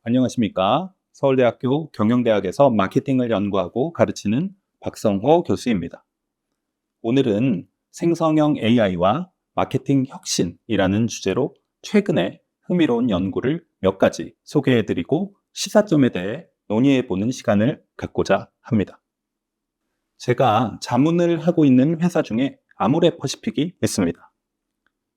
안녕하십니까. 서울대학교 경영대학에서 마케팅을 연구하고 가르치는 박성호 교수입니다. 오늘은 생성형 AI와 마케팅 혁신이라는 주제로 최근에 흥미로운 연구를 몇 가지 소개해드리고 시사점에 대해 논의해보는 시간을 갖고자 합니다. 제가 자문을 하고 있는 회사 중에 아모레퍼시픽이 있습니다.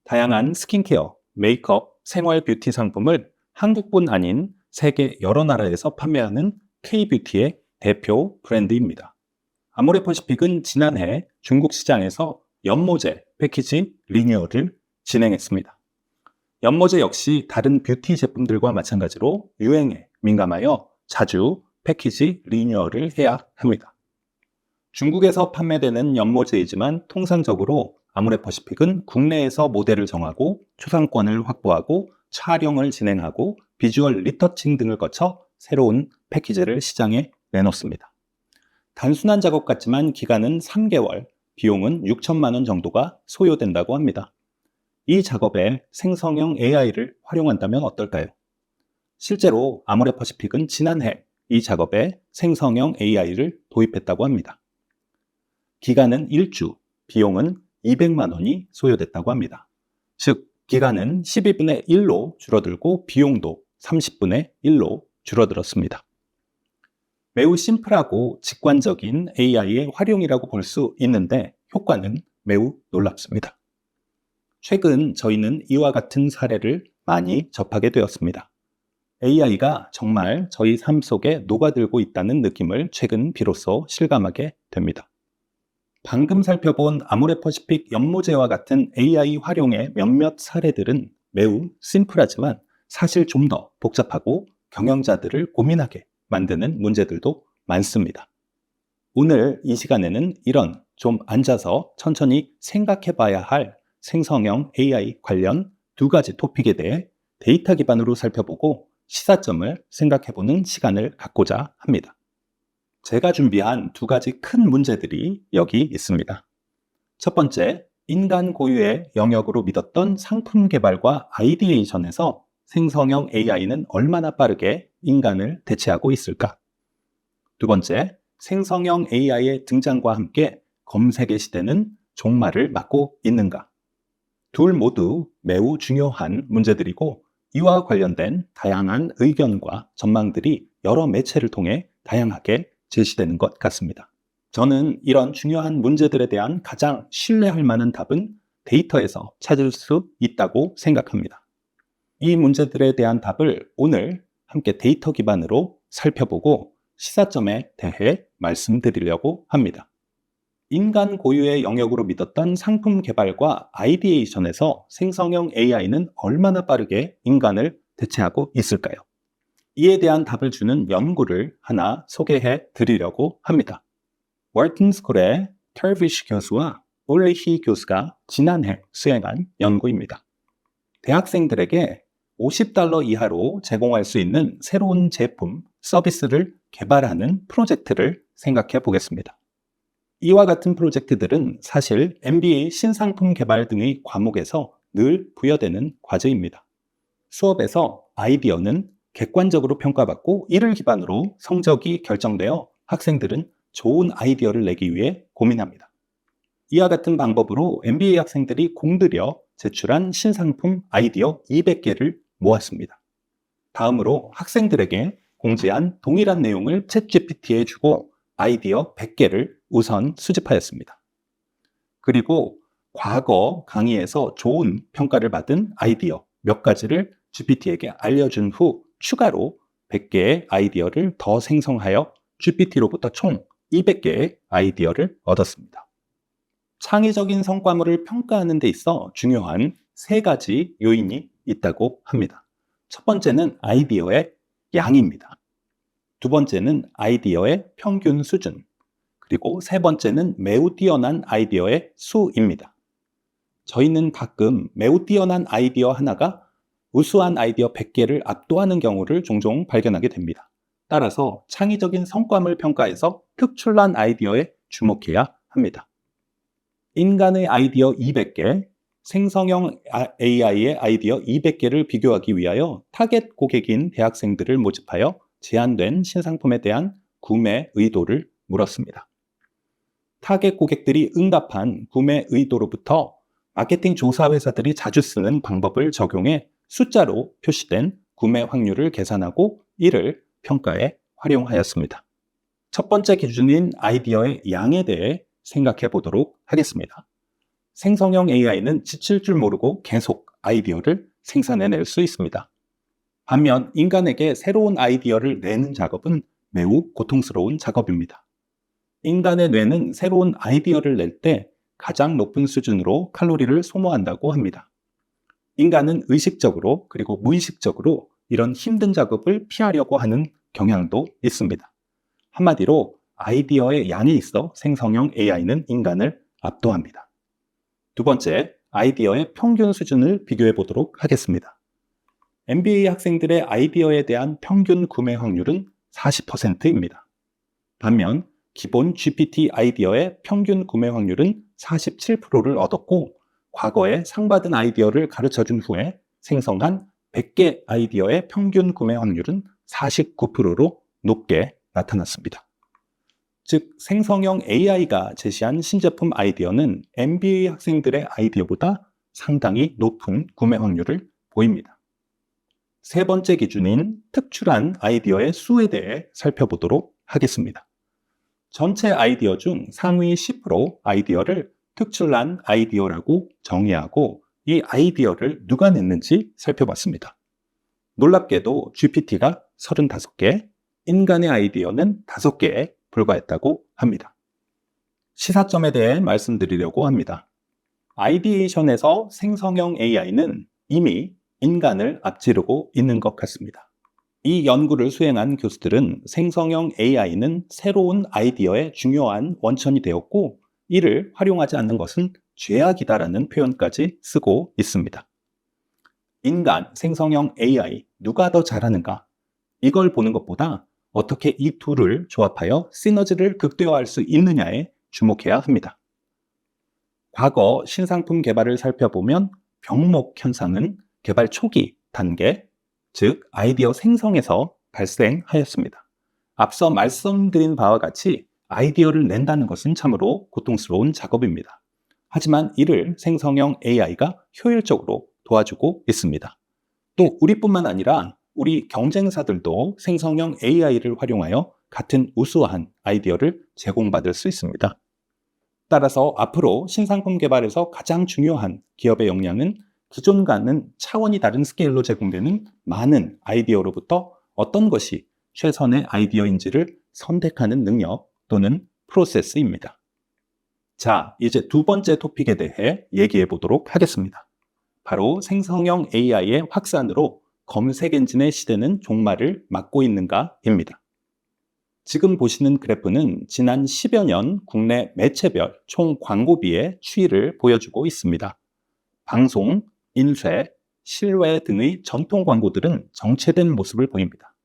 다양한 스킨케어, 메이크업, 생활 뷰티 상품을 한국뿐 아닌 세계 여러 나라에서 판매하는 K-뷰티의 대표 브랜드입니다. 아모레퍼시픽은 지난해 중국 시장에서 연모제 패키지 리뉴얼을 진행했습니다. 연모제 역시 다른 뷰티 제품들과 마찬가지로 유행에 민감하여 자주 패키지 리뉴얼을 해야 합니다. 중국에서 판매되는 연모제이지만 통상적으로 아모레퍼시픽은 국내에서 모델을 정하고 초상권을 확보하고 촬영을 진행하고 비주얼 리터칭 등을 거쳐 새로운 패키지를 시장에 내놓습니다. 단순한 작업 같지만 기간은 3개월, 비용은 6천만 원 정도가 소요된다고 합니다. 이 작업에 생성형 AI를 활용한다면 어떨까요? 실제로 아모레퍼시픽은 지난해 이 작업에 생성형 AI를 도입했다고 합니다. 기간은 1주, 비용은 200만 원이 소요됐다고 합니다. 즉, 기간은 12분의 1로 줄어들고 비용도 30분의 1로 줄어들었습니다. 매우 심플하고 직관적인 AI의 활용이라고 볼 수 있는데 효과는 매우 놀랍습니다. 최근 저희는 이와 같은 사례를 많이 접하게 되었습니다. AI가 정말 저희 삶 속에 녹아들고 있다는 느낌을 최근 비로소 실감하게 됩니다. 방금 살펴본 아모레퍼시픽 연모제와 같은 AI 활용의 몇몇 사례들은 매우 심플하지만 사실 좀 더 복잡하고 경영자들을 고민하게 만드는 문제들도 많습니다. 오늘 이 시간에는 이런 좀 앉아서 천천히 생각해 봐야 할 생성형 AI 관련 두 가지 토픽에 대해 데이터 기반으로 살펴보고 시사점을 생각해 보는 시간을 갖고자 합니다. 제가 준비한 두 가지 큰 문제들이 여기 있습니다. 첫 번째, 인간 고유의 영역으로 믿었던 상품 개발과 아이디에이션에서 생성형 AI는 얼마나 빠르게 인간을 대체하고 있을까? 두 번째, 생성형 AI의 등장과 함께 검색의 시대는 종말을 맞고 있는가? 둘 모두 매우 중요한 문제들이고 이와 관련된 다양한 의견과 전망들이 여러 매체를 통해 다양하게 제시되는 것 같습니다. 저는 이런 중요한 문제들에 대한 가장 신뢰할 만한 답은 데이터에서 찾을 수 있다고 생각합니다. 이 문제들에 대한 답을 오늘 함께 데이터 기반으로 살펴보고 시사점에 대해 말씀드리려고 합니다. 인간 고유의 영역으로 믿었던 상품 개발과 아이디에이션에서 생성형 AI는 얼마나 빠르게 인간을 대체하고 있을까요? 이에 대한 답을 주는 연구를 하나 소개해 드리려고 합니다. 월튼스쿨의 털비쉬 교수와 올리히 교수가 지난해 수행한 연구입니다. 대학생들에게 $50 이하로 제공할 수 있는 새로운 제품, 서비스를 개발하는 프로젝트를 생각해 보겠습니다. 이와 같은 프로젝트들은 사실 MBA 신상품 개발 등의 과목에서 늘 부여되는 과제입니다. 수업에서 아이디어는 객관적으로 평가받고 이를 기반으로 성적이 결정되어 학생들은 좋은 아이디어를 내기 위해 고민합니다. 이와 같은 방법으로 MBA 학생들이 공들여 제출한 신상품 아이디어 200개를 모았습니다. 다음으로 학생들에게 공지한 동일한 내용을 챗GPT에 주고 아이디어 100개를 우선 수집하였습니다. 그리고 과거 강의에서 좋은 평가를 받은 아이디어 몇 가지를 GPT에게 알려준 후 추가로 100개의 아이디어를 더 생성하여 GPT로부터 총 200개의 아이디어를 얻었습니다. 창의적인 성과물을 평가하는 데 있어 중요한 세 가지 요인이 있다고 합니다. 첫 번째는 아이디어의 양입니다. 두 번째는 아이디어의 평균 수준, 그리고 세 번째는 매우 뛰어난 아이디어의 수입니다. 저희는 가끔 매우 뛰어난 아이디어 하나가 우수한 아이디어 100개를 압도하는 경우를 종종 발견하게 됩니다. 따라서 창의적인 성과물 평가에서 특출난 아이디어에 주목해야 합니다. 인간의 아이디어 200개, 생성형 AI의 아이디어 200개를 비교하기 위하여 타겟 고객인 대학생들을 모집하여 제안된 신상품에 대한 구매 의도를 물었습니다. 타겟 고객들이 응답한 구매 의도로부터 마케팅 조사 회사들이 자주 쓰는 방법을 적용해 숫자로 표시된 구매 확률을 계산하고 이를 평가에 활용하였습니다. 첫 번째 기준인 아이디어의 양에 대해 생각해 보도록 하겠습니다. 생성형 AI는 지칠 줄 모르고 계속 아이디어를 생산해낼 수 있습니다. 반면 인간에게 새로운 아이디어를 내는 작업은 매우 고통스러운 작업입니다. 인간의 뇌는 새로운 아이디어를 낼 때 가장 높은 수준으로 칼로리를 소모한다고 합니다. 인간은 의식적으로 그리고 무의식적으로 이런 힘든 작업을 피하려고 하는 경향도 있습니다. 한마디로 아이디어의 양에 있어 생성형 AI는 인간을 압도합니다. 두 번째, 아이디어의 평균 수준을 비교해 보도록 하겠습니다. MBA 학생들의 아이디어에 대한 평균 구매 확률은 40%입니다. 반면 기본 GPT 아이디어의 평균 구매 확률은 47%를 얻었고 과거에 상 받은 아이디어를 가르쳐준 후에 생성한 100개 아이디어의 평균 구매 확률은 49%로 높게 나타났습니다. 즉, 생성형 AI가 제시한 신제품 아이디어는 MBA 학생들의 아이디어보다 상당히 높은 구매 확률을 보입니다. 세 번째 기준인 특출한 아이디어의 수에 대해 살펴보도록 하겠습니다. 전체 아이디어 중 상위 10% 아이디어를 특출난 아이디어라고 정의하고 이 아이디어를 누가 냈는지 살펴봤습니다. 놀랍게도 GPT가 35개, 인간의 아이디어는 5개에 불과했다고 합니다. 시사점에 대해 말씀드리려고 합니다. 아이디에이션에서 생성형 AI는 이미 인간을 앞지르고 있는 것 같습니다. 이 연구를 수행한 교수들은 생성형 AI는 새로운 아이디어의 중요한 원천이 되었고 이를 활용하지 않는 것은 죄악이다라는 표현까지 쓰고 있습니다. 인간, 생성형 AI, 누가 더 잘하는가? 이걸 보는 것보다 어떻게 이 둘을 조합하여 시너지를 극대화할 수 있느냐에 주목해야 합니다. 과거 신상품 개발을 살펴보면 병목 현상은 개발 초기 단계, 즉 아이디어 생성에서 발생하였습니다. 앞서 말씀드린 바와 같이 아이디어를 낸다는 것은 참으로 고통스러운 작업입니다. 하지만 이를 생성형 AI가 효율적으로 도와주고 있습니다. 또 우리뿐만 아니라 우리 경쟁사들도 생성형 AI를 활용하여 같은 우수한 아이디어를 제공받을 수 있습니다. 따라서 앞으로 신상품 개발에서 가장 중요한 기업의 역량은 기존과는 차원이 다른 스케일로 제공되는 많은 아이디어로부터 어떤 것이 최선의 아이디어인지를 선택하는 능력 또는 프로세스입니다. 자, 이제 두 번째 토픽에 대해 얘기해 보도록 하겠습니다. 바로 생성형 AI의 확산으로 검색 엔진의 시대는 종말을 맞고 있는가입니다. 지금 보시는 그래프는 지난 10여 년 국내 매체별 총 광고비의 추이를 보여주고 있습니다. 방송, 인쇄, 실외 등의 전통 광고들은 정체된 모습을 보입니다.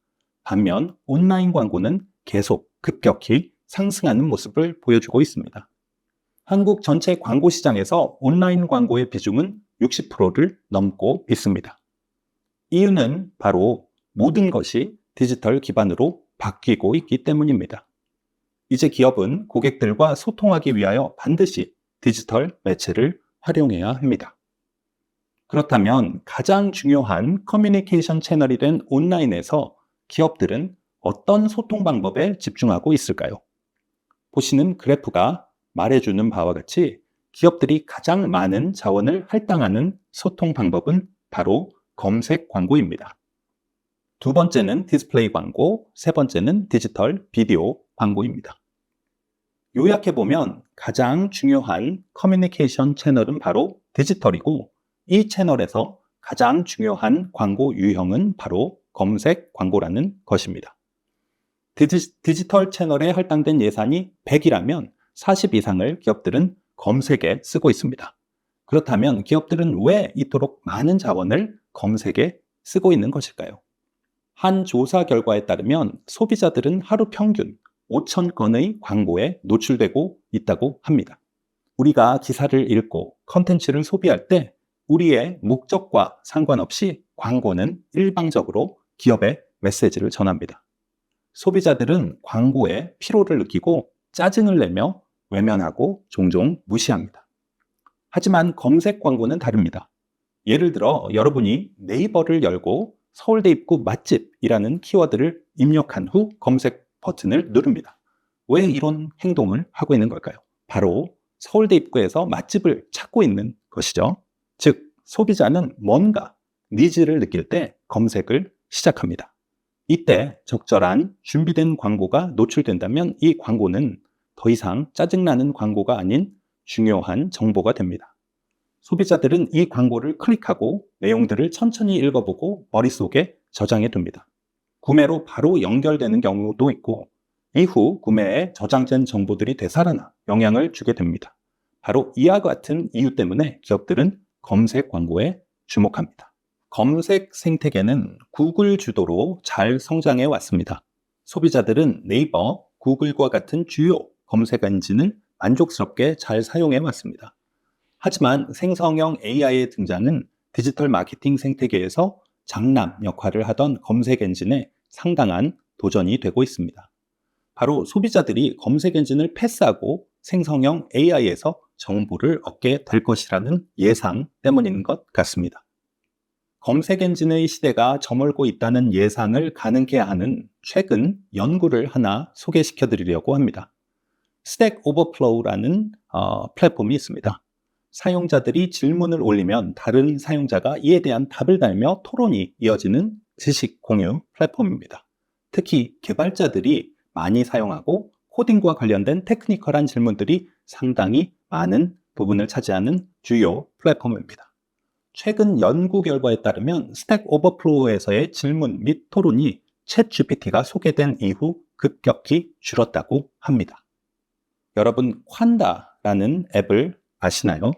반면 온라인 광고는 계속 급격히 상승하는 모습을 보여주고 있습니다. 한국 전체 광고 시장에서 온라인 광고의 비중은 60%를 넘고 있습니다. 이유는 바로 모든 것이 디지털 기반으로 바뀌고 있기 때문입니다. 이제 기업은 고객들과 소통하기 위하여 반드시 디지털 매체를 활용해야 합니다. 그렇다면 가장 중요한 커뮤니케이션 채널이 된 온라인에서 기업들은 어떤 소통 방법에 집중하고 있을까요? 보시는 그래프가 말해주는 바와 같이 기업들이 가장 많은 자원을 할당하는 소통 방법은 바로 검색 광고입니다. 두 번째는 디스플레이 광고, 세 번째는 디지털 비디오 광고입니다. 요약해보면 가장 중요한 커뮤니케이션 채널은 바로 디지털이고 이 채널에서 가장 중요한 광고 유형은 바로 검색 광고라는 것입니다. 디지털 채널에 할당된 예산이 100이라면 40 이상을 기업들은 검색에 쓰고 있습니다. 그렇다면 기업들은 왜 이토록 많은 자원을 검색에 쓰고 있는 것일까요? 한 조사 결과에 따르면 소비자들은 하루 평균 5,000건의 광고에 노출되고 있다고 합니다. 우리가 기사를 읽고 컨텐츠를 소비할 때 우리의 목적과 상관없이 광고는 일방적으로 기업의 메시지를 전합니다. 소비자들은 광고에 피로를 느끼고 짜증을 내며 외면하고 종종 무시합니다. 하지만 검색 광고는 다릅니다. 예를 들어 여러분이 네이버를 열고 서울대 입구 맛집이라는 키워드를 입력한 후 검색 버튼을 누릅니다. 왜 이런 행동을 하고 있는 걸까요? 바로 서울대 입구에서 맛집을 찾고 있는 것이죠. 즉, 소비자는 뭔가 니즈를 느낄 때 검색을 시작합니다. 이때 적절한 준비된 광고가 노출된다면 이 광고는 더 이상 짜증나는 광고가 아닌 중요한 정보가 됩니다. 소비자들은 이 광고를 클릭하고 내용들을 천천히 읽어보고 머릿속에 저장해 둡니다. 구매로 바로 연결되는 경우도 있고 이후 구매에 저장된 정보들이 되살아나 영향을 주게 됩니다. 바로 이와 같은 이유 때문에 기업들은 검색 광고에 주목합니다. 검색 생태계는 구글 주도로 잘 성장해 왔습니다. 소비자들은 네이버, 구글과 같은 주요 검색 엔진을 만족스럽게 잘 사용해 왔습니다. 하지만 생성형 AI의 등장은 디지털 마케팅 생태계에서 장남 역할을 하던 검색 엔진에 상당한 도전이 되고 있습니다. 바로 소비자들이 검색 엔진을 패스하고 생성형 AI에서 정보를 얻게 될 것이라는 예상 때문인 것 같습니다. 검색 엔진의 시대가 저물고 있다는 예상을 가능케 하는 최근 연구를 하나 소개시켜 드리려고 합니다. 스택 오버플로우라는 플랫폼이 있습니다. 사용자들이 질문을 올리면 다른 사용자가 이에 대한 답을 달며 토론이 이어지는 지식 공유 플랫폼입니다. 특히 개발자들이 많이 사용하고 코딩과 관련된 테크니컬한 질문들이 상당히 많은 부분을 차지하는 주요 플랫폼입니다. 최근 연구 결과에 따르면 스택 오버플로우에서의 질문 및 토론이 챗GPT가 소개된 이후 급격히 줄었다고 합니다. 여러분, 콴다라는 앱을 아시나요?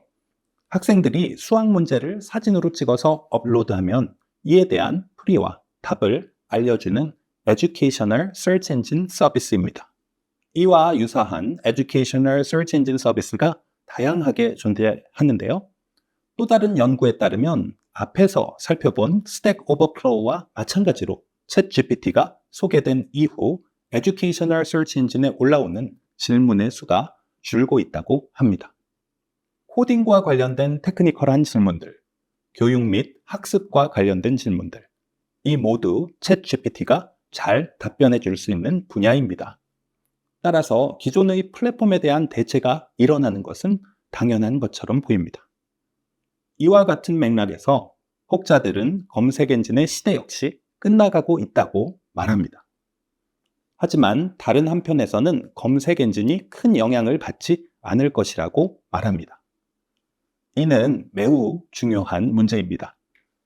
학생들이 수학 문제를 사진으로 찍어서 업로드하면 이에 대한 풀이와 답을 알려주는 Educational Search Engine 서비스입니다. 이와 유사한 Educational Search Engine 서비스가 다양하게 존재하는데요. 또 다른 연구에 따르면 앞에서 살펴본 스택 오버플로우와 마찬가지로 챗GPT가 소개된 이후 Educational Search Engine에 올라오는 질문의 수가 줄고 있다고 합니다. 코딩과 관련된 테크니컬한 질문들, 교육 및 학습과 관련된 질문들, 이 모두 챗GPT가 잘 답변해 줄 수 있는 분야입니다. 따라서 기존의 플랫폼에 대한 대체가 일어나는 것은 당연한 것처럼 보입니다. 이와 같은 맥락에서 혹자들은 검색 엔진의 시대 역시 끝나가고 있다고 말합니다. 하지만 다른 한편에서는 검색 엔진이 큰 영향을 받지 않을 것이라고 말합니다. 이는 매우 중요한 문제입니다.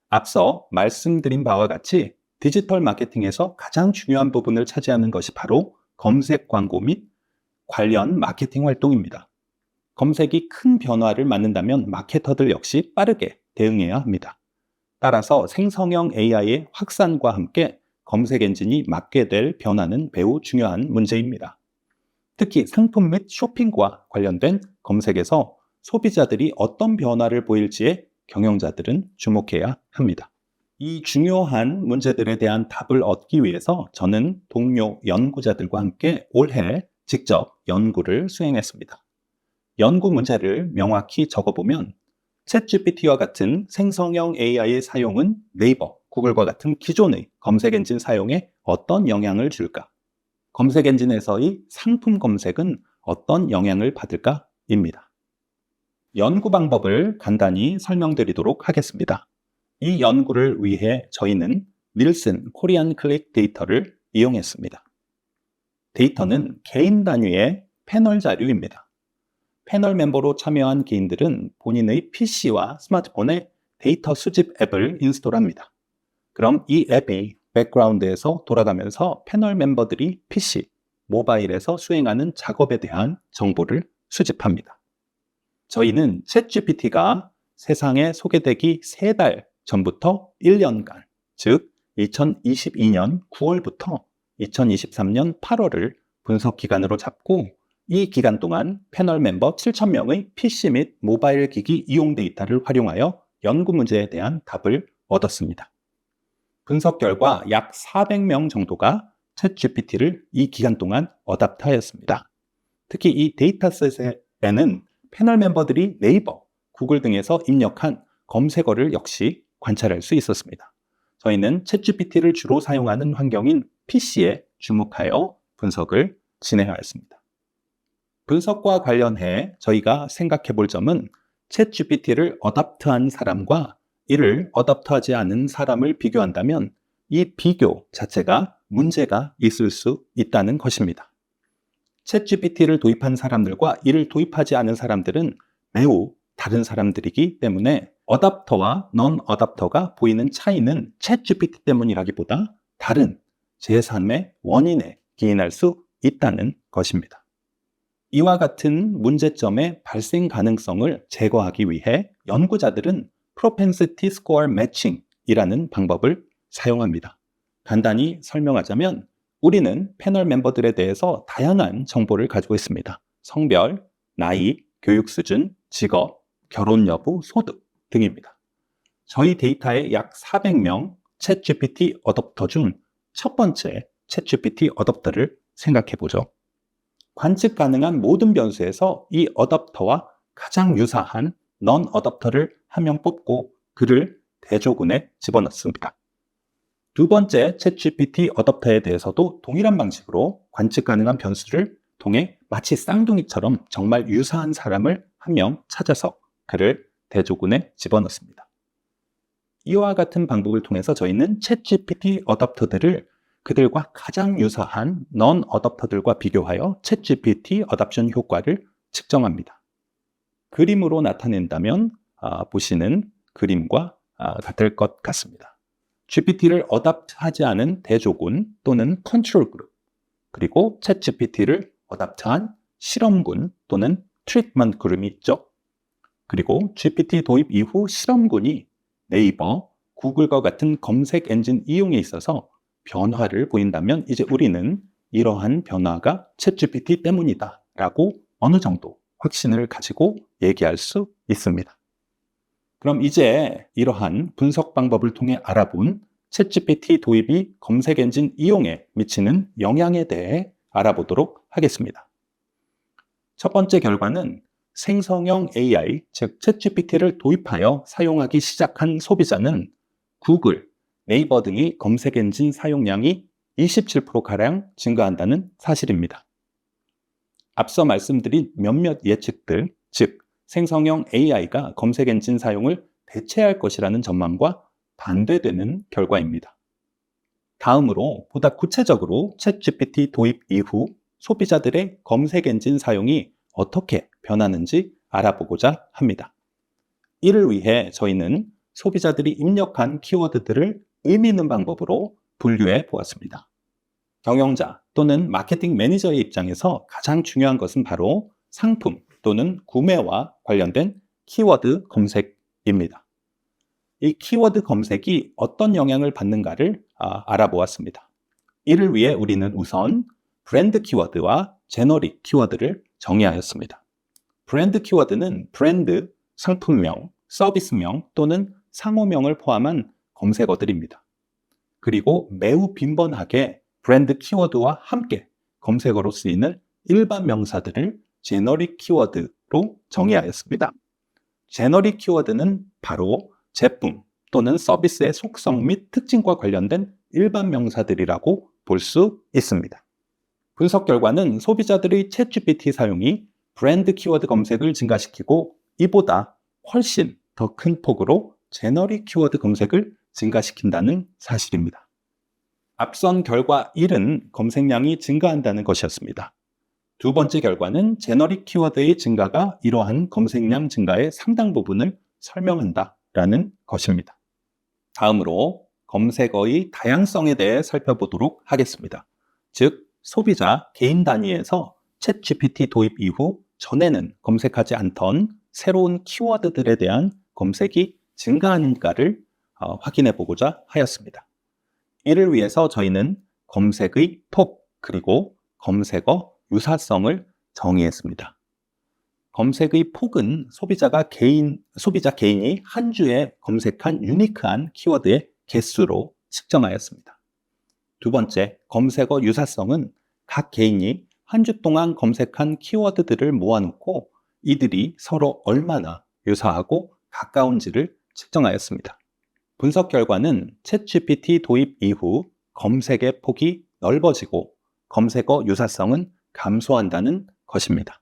앞서 말씀드린 바와 같이 디지털 마케팅에서 가장 중요한 부분을 차지하는 것이 바로 검색 광고 및 관련 마케팅 활동입니다. 검색이 큰 변화를 맞는다면 마케터들 역시 빠르게 대응해야 합니다. 따라서 생성형 AI의 확산과 함께 검색 엔진이 맞게 될 변화는 매우 중요한 문제입니다. 특히 상품 및 쇼핑과 관련된 검색에서 소비자들이 어떤 변화를 보일지에 경영자들은 주목해야 합니다. 이 중요한 문제들에 대한 답을 얻기 위해서 저는 동료 연구자들과 함께 올해 직접 연구를 수행했습니다. 연구 문제를 명확히 적어보면 챗GPT와 같은 생성형 AI의 사용은 네이버, 구글과 같은 기존의 검색 엔진 사용에 어떤 영향을 줄까? 검색 엔진에서의 상품 검색은 어떤 영향을 받을까?입니다. 연구 방법을 간단히 설명드리도록 하겠습니다. 이 연구를 위해 저희는 닐슨 코리안 클릭 데이터를 이용했습니다. 데이터는 개인 단위의 패널 자료입니다. 패널 멤버로 참여한 개인들은 본인의 PC와 스마트폰에 데이터 수집 앱을 인스톨합니다. 그럼 이 앱이 백그라운드에서 돌아가면서 패널 멤버들이 PC, 모바일에서 수행하는 작업에 대한 정보를 수집합니다. 저희는 챗GPT가 세상에 소개되기 3달 전부터 1년간, 즉 2022년 9월부터 2023년 8월을 분석 기간으로 잡고 이 기간 동안 패널 멤버 7,000명의 PC 및 모바일 기기 이용 데이터를 활용하여 연구 문제에 대한 답을 얻었습니다. 분석 결과 약 400명 정도가 챗GPT를 이 기간 동안 어답트하였습니다. 특히 이 데이터셋에는 패널 멤버들이 네이버, 구글 등에서 입력한 검색어를 역시 관찰할 수 있었습니다. 저희는 챗GPT를 주로 사용하는 환경인 PC에 주목하여 분석을 진행하였습니다. 분석과 관련해 저희가 생각해 볼 점은 챗GPT를 어답트한 사람과 이를 어답트하지 않은 사람을 비교한다면 이 비교 자체가 문제가 있을 수 있다는 것입니다. 챗GPT를 도입한 사람들과 이를 도입하지 않은 사람들은 매우 다른 사람들이기 때문에 어답터와 넌 어답터가 보이는 차이는 챗GPT 때문이라기보다 다른 제3의 원인에 기인할 수 있다는 것입니다. 이와 같은 문제점의 발생 가능성을 제거하기 위해 연구자들은 Propensity Score Matching이라는 방법을 사용합니다. 간단히 설명하자면 우리는 패널 멤버들에 대해서 다양한 정보를 가지고 있습니다. 성별, 나이, 교육 수준, 직업, 결혼 여부, 소득 등입니다. 저희 데이터의 약 400명 챗GPT 어댑터 중 첫 번째 챗GPT 어댑터를 생각해 보죠. 관측 가능한 모든 변수에서 이 어댑터와 가장 유사한 넌 어댑터를 한 명 뽑고 그를 대조군에 집어넣습니다. 두 번째 챗GPT 어댑터에 대해서도 동일한 방식으로 관측 가능한 변수를 통해 마치 쌍둥이처럼 정말 유사한 사람을 한 명 찾아서 그를 대조군에 집어넣습니다. 이와 같은 방법을 통해서 저희는 챗GPT 어댑터들을 그들과 가장 유사한 넌 어댑터들과 비교하여 챗GPT 어답션 효과를 측정합니다. 그림으로 나타낸다면 보시는 그림과 같을 것 같습니다. GPT를 어답트하지 않은 대조군 또는 컨트롤 그룹, 그리고 챗GPT를 어답트한 실험군 또는 트리트먼트 그룹이 있죠. 그리고 GPT 도입 이후 실험군이 네이버, 구글과 같은 검색 엔진 이용에 있어서 변화를 보인다면 이제 우리는 이러한 변화가 챗GPT 때문이다 라고 어느 정도 확신을 가지고 얘기할 수 있습니다. 그럼 이제 이러한 분석 방법을 통해 알아본 챗GPT 도입이 검색 엔진 이용에 미치는 영향에 대해 알아보도록 하겠습니다. 첫 번째 결과는 생성형 AI, 즉 챗GPT를 도입하여 사용하기 시작한 소비자는 구글, 네이버 등의 검색 엔진 사용량이 27%가량 증가한다는 사실입니다. 앞서 말씀드린 몇몇 예측들, 즉 생성형 AI가 검색 엔진 사용을 대체할 것이라는 전망과 반대되는 결과입니다. 다음으로 보다 구체적으로 챗GPT 도입 이후 소비자들의 검색 엔진 사용이 어떻게 변하는지 알아보고자 합니다. 이를 위해 저희는 소비자들이 입력한 키워드들을 의미 있는 방법으로 분류해 보았습니다. 경영자 또는 마케팅 매니저의 입장에서 가장 중요한 것은 바로 상품 또는 구매와 관련된 키워드 검색입니다. 이 키워드 검색이 어떤 영향을 받는가를 알아보았습니다. 이를 위해 우리는 우선 브랜드 키워드와 제너릭 키워드를 정의하였습니다. 브랜드 키워드는 브랜드, 상품명, 서비스명 또는 상호명을 포함한 검색어들입니다. 그리고 매우 빈번하게 브랜드 키워드와 함께 검색어로 쓰이는 일반 명사들을 제너릭 키워드로 정의하였습니다. 제너릭 키워드는 바로 제품 또는 서비스의 속성 및 특징과 관련된 일반 명사들이라고 볼 수 있습니다. 분석 결과는 소비자들의 챗GPT 사용이 브랜드 키워드 검색을 증가시키고 이보다 훨씬 더 큰 폭으로 제너릭 키워드 검색을 증가시킨다는 사실입니다. 앞선 결과 1은 검색량이 증가한다는 것이었습니다. 두 번째 결과는 제너릭 키워드의 증가가 이러한 검색량 증가의 상당 부분을 설명한다라는 것입니다. 다음으로 검색어의 다양성에 대해 살펴보도록 하겠습니다. 즉, 소비자 개인 단위에서 챗GPT 도입 이후 전에는 검색하지 않던 새로운 키워드들에 대한 검색이 증가하는가를 확인해 보고자 하였습니다. 이를 위해서 저희는 검색의 폭 그리고 검색어 유사성을 정의했습니다. 검색의 폭은 소비자 개인이 한 주에 검색한 유니크한 키워드의 개수로 측정하였습니다. 두 번째, 검색어 유사성은 각 개인이 한 주 동안 검색한 키워드들을 모아놓고 이들이 서로 얼마나 유사하고 가까운지를 측정하였습니다. 분석 결과는 챗GPT 도입 이후 검색의 폭이 넓어지고 검색어 유사성은 감소한다는 것입니다.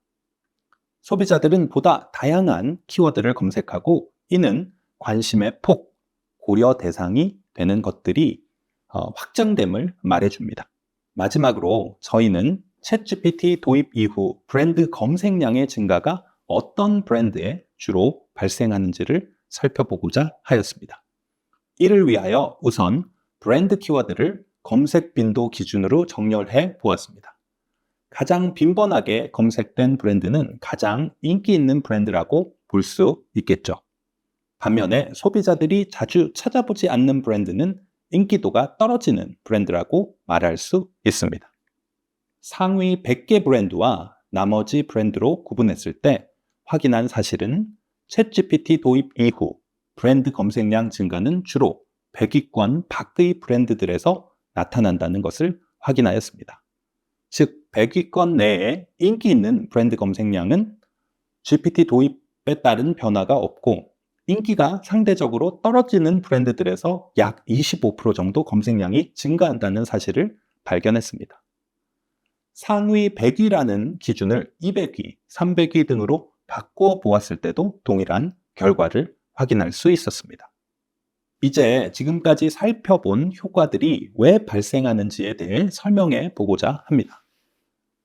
소비자들은 보다 다양한 키워드를 검색하고 이는 관심의 폭, 고려 대상이 되는 것들이 확장됨을 말해줍니다. 마지막으로 저희는 챗GPT 도입 이후 브랜드 검색량의 증가가 어떤 브랜드에 주로 발생하는지를 살펴보고자 하였습니다. 이를 위하여 우선 브랜드 키워드를 검색 빈도 기준으로 정렬해 보았습니다. 가장 빈번하게 검색된 브랜드는 가장 인기 있는 브랜드라고 볼 수 있겠죠. 반면에 소비자들이 자주 찾아보지 않는 브랜드는 인기도가 떨어지는 브랜드라고 말할 수 있습니다. 상위 100개 브랜드와 나머지 브랜드로 구분했을 때 확인한 사실은 챗GPT 도입 이후 브랜드 검색량 증가는 주로 100위권 밖의 브랜드들에서 나타난다는 것을 확인하였습니다. 즉, 100위권 내에 인기 있는 브랜드 검색량은 GPT 도입에 따른 변화가 없고 인기가 상대적으로 떨어지는 브랜드들에서 약 25% 정도 검색량이 증가한다는 사실을 발견했습니다. 상위 100위라는 기준을 200위, 300위 등으로 바꿔 보았을 때도 동일한 결과를 확인할 수 있었습니다. 이제 지금까지 살펴본 효과들이 왜 발생하는지에 대해 설명해 보고자 합니다.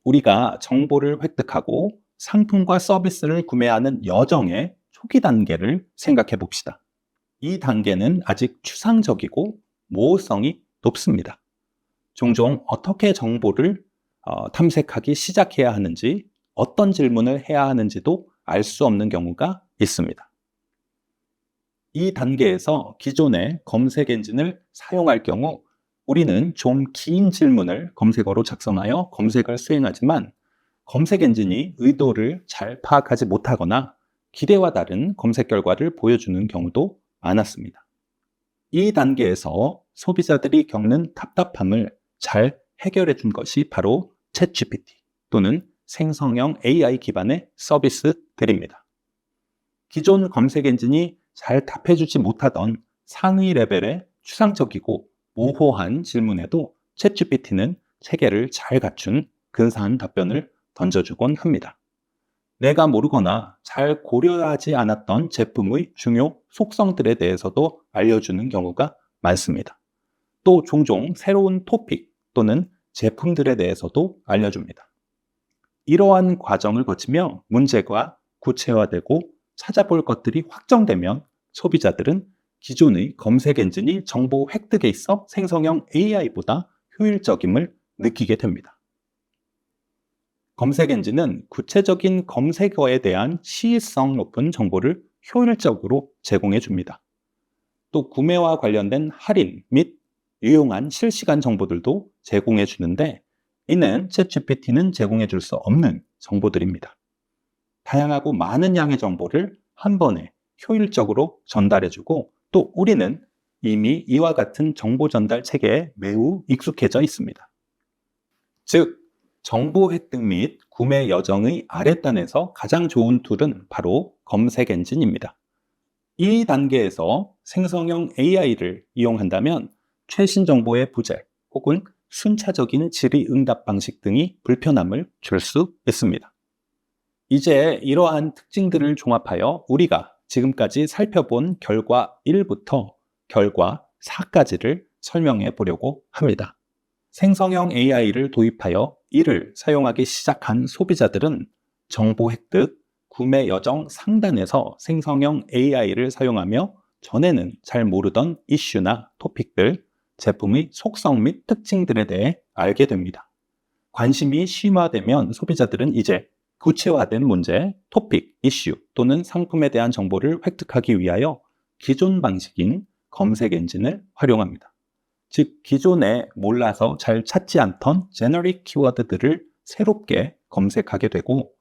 우리가 정보를 획득하고 상품과 서비스를 구매하는 여정의 초기 단계를 생각해 봅시다. 이 단계는 아직 추상적이고 모호성이 높습니다. 종종 어떻게 정보를 탐색하기 시작해야 하는지, 어떤 질문을 해야 하는지도 알 수 없는 경우가 있습니다. 이 단계에서 기존의 검색 엔진을 사용할 경우 우리는 좀 긴 질문을 검색어로 작성하여 검색을 수행하지만 검색 엔진이 의도를 잘 파악하지 못하거나 기대와 다른 검색 결과를 보여주는 경우도 많았습니다. 이 단계에서 소비자들이 겪는 답답함을 잘 해결해 준 것이 바로 챗GPT 또는 생성형 AI 기반의 서비스들입니다. 기존 검색 엔진이 잘 답해주지 못하던 상위 레벨의 추상적이고 모호한 질문에도 챗GPT는 체계를 잘 갖춘 근사한 답변을 던져주곤 합니다. 내가 모르거나 잘 고려하지 않았던 제품의 중요 속성들에 대해서도 알려주는 경우가 많습니다. 또 종종 새로운 토픽 또는 제품들에 대해서도 알려줍니다. 이러한 과정을 거치며 문제가 구체화되고 찾아볼 것들이 확정되면 소비자들은 기존의 검색 엔진이 정보 획득에 있어 생성형 AI보다 효율적임을 느끼게 됩니다. 검색 엔진은 구체적인 검색어에 대한 시의성 높은 정보를 효율적으로 제공해 줍니다. 또 구매와 관련된 할인 및 유용한 실시간 정보들도 제공해 주는데 이는 챗GPT는 제공해 줄 수 없는 정보들입니다. 다양하고 많은 양의 정보를 한 번에 효율적으로 전달해 주고 또 우리는 이미 이와 같은 정보 전달 체계에 매우 익숙해져 있습니다. 즉, 정보 획득 및 구매 여정의 아랫단에서 가장 좋은 툴은 바로 검색 엔진입니다. 이 단계에서 생성형 AI를 이용한다면 최신 정보의 부재 혹은 순차적인 질의응답 방식 등이 불편함을 줄 수 있습니다. 이제 이러한 특징들을 종합하여 우리가 지금까지 살펴본 결과 1부터 결과 4까지를 설명해 보려고 합니다. 생성형 AI를 도입하여 이를 사용하기 시작한 소비자들은 정보 획득, 구매 여정 상단에서 생성형 AI를 사용하며 전에는 잘 모르던 이슈나 토픽들, 제품의 속성 및 특징들에 대해 알게 됩니다. 관심이 심화되면 소비자들은 이제 구체화된 문제, 토픽, 이슈 또는 상품에 대한 정보를 획득하기 위하여 기존 방식인 검색 엔진을 활용합니다. 즉, 기존에 몰라서 잘 찾지 않던 제너릭 키워드들을 새롭게 검색하게 되고,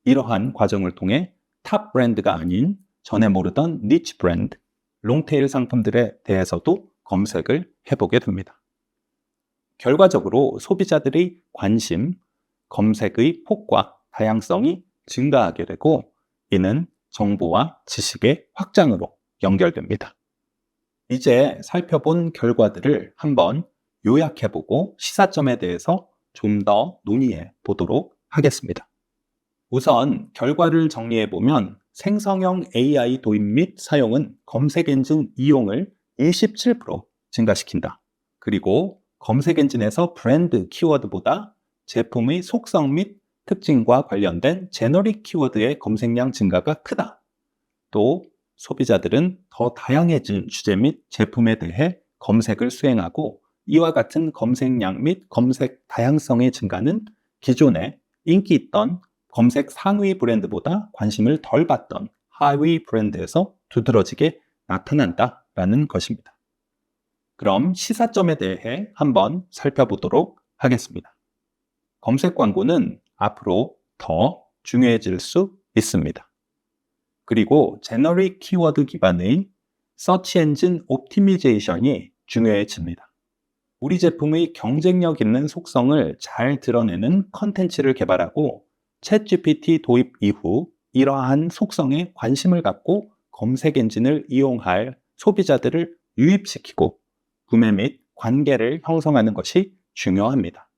이러한 과정을 통해 탑 브랜드가 아닌 전에 모르던 니치 브랜드, 롱테일 상품들에 대해서도 검색을 해보게 됩니다. 결과적으로 소비자들의 관심, 검색의 폭과 다양성이 증가하게 되고, 이는 정보와 지식의 확장으로 연결됩니다. 이제 살펴본 결과들을 한번 요약해보고 시사점에 대해서 좀 더 논의해 보도록 하겠습니다. 우선 결과를 정리해보면 생성형 AI 도입 및 사용은 검색 엔진 이용을 27% 증가시킨다. 그리고 검색 엔진에서 브랜드 키워드보다 제품의 속성 및 특징과 관련된 제너릭 키워드의 검색량 증가가 크다. 또 소비자들은 더 다양해진 주제 및 제품에 대해 검색을 수행하고, 이와 같은 검색량 및 검색 다양성의 증가는 기존에 인기 있던 검색 상위 브랜드보다 관심을 덜 받던 하위 브랜드에서 두드러지게 나타난다라는 것입니다. 그럼 시사점에 대해 한번 살펴보도록 하겠습니다. 검색 광고는 앞으로 더 중요해질 수 있습니다. 그리고 제너릭 키워드 기반의 서치 엔진 옵티미제이션이 중요해집니다. 우리 제품의 경쟁력 있는 속성을 잘 드러내는 컨텐츠를 개발하고, 챗GPT 도입 이후 이러한 속성에 관심을 갖고 검색 엔진을 이용할 소비자들을 유입시키고 구매 및 관계를 형성하는 것이 중요합니다.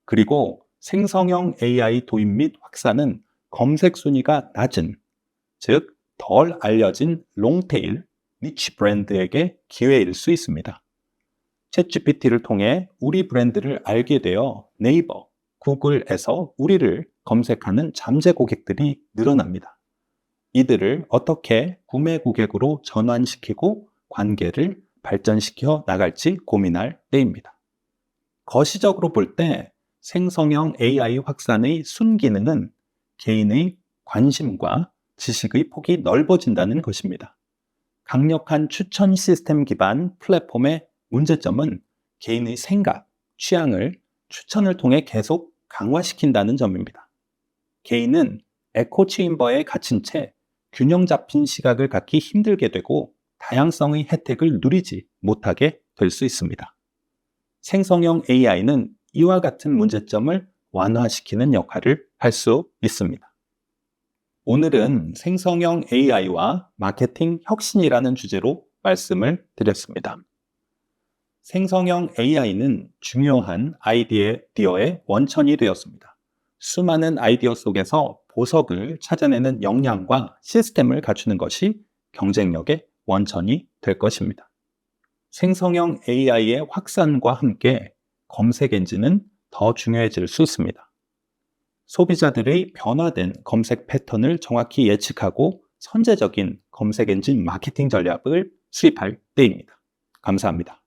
그리고 생성형 AI 도입 및 확산은 검색 순위가 낮은, 즉 덜 알려진 롱테일, 니치 브랜드에게 기회일 수 있습니다. 챗GPT를 통해 우리 브랜드를 알게 되어 네이버, 구글에서 우리를 검색하는 잠재 고객들이 늘어납니다. 이들을 어떻게 구매 고객으로 전환시키고 관계를 발전시켜 나갈지 고민할 때입니다. 거시적으로 볼 때 생성형 AI 확산의 순기능은 개인의 관심과 지식의 폭이 넓어진다는 것입니다. 강력한 추천 시스템 기반 플랫폼의 문제점은 개인의 생각, 취향을 추천을 통해 계속 강화시킨다는 점입니다. 개인은 에코 체인버에 갇힌 채 균형 잡힌 시각을 갖기 힘들게 되고 다양성의 혜택을 누리지 못하게 될 수 있습니다. 생성형 AI는 이와 같은 문제점을 완화시키는 역할을 할 수 있습니다. 오늘은 생성형 AI와 마케팅 혁신이라는 주제로 말씀을 드렸습니다. 생성형 AI는 중요한 아이디어의 원천이 되었습니다. 수많은 아이디어 속에서 보석을 찾아내는 역량과 시스템을 갖추는 것이 경쟁력의 원천이 될 것입니다. 생성형 AI의 확산과 함께 검색 엔진은 더 중요해질 수 있습니다. 소비자들의 변화된 검색 패턴을 정확히 예측하고 선제적인 검색 엔진 마케팅 전략을 수립할 때입니다. 감사합니다.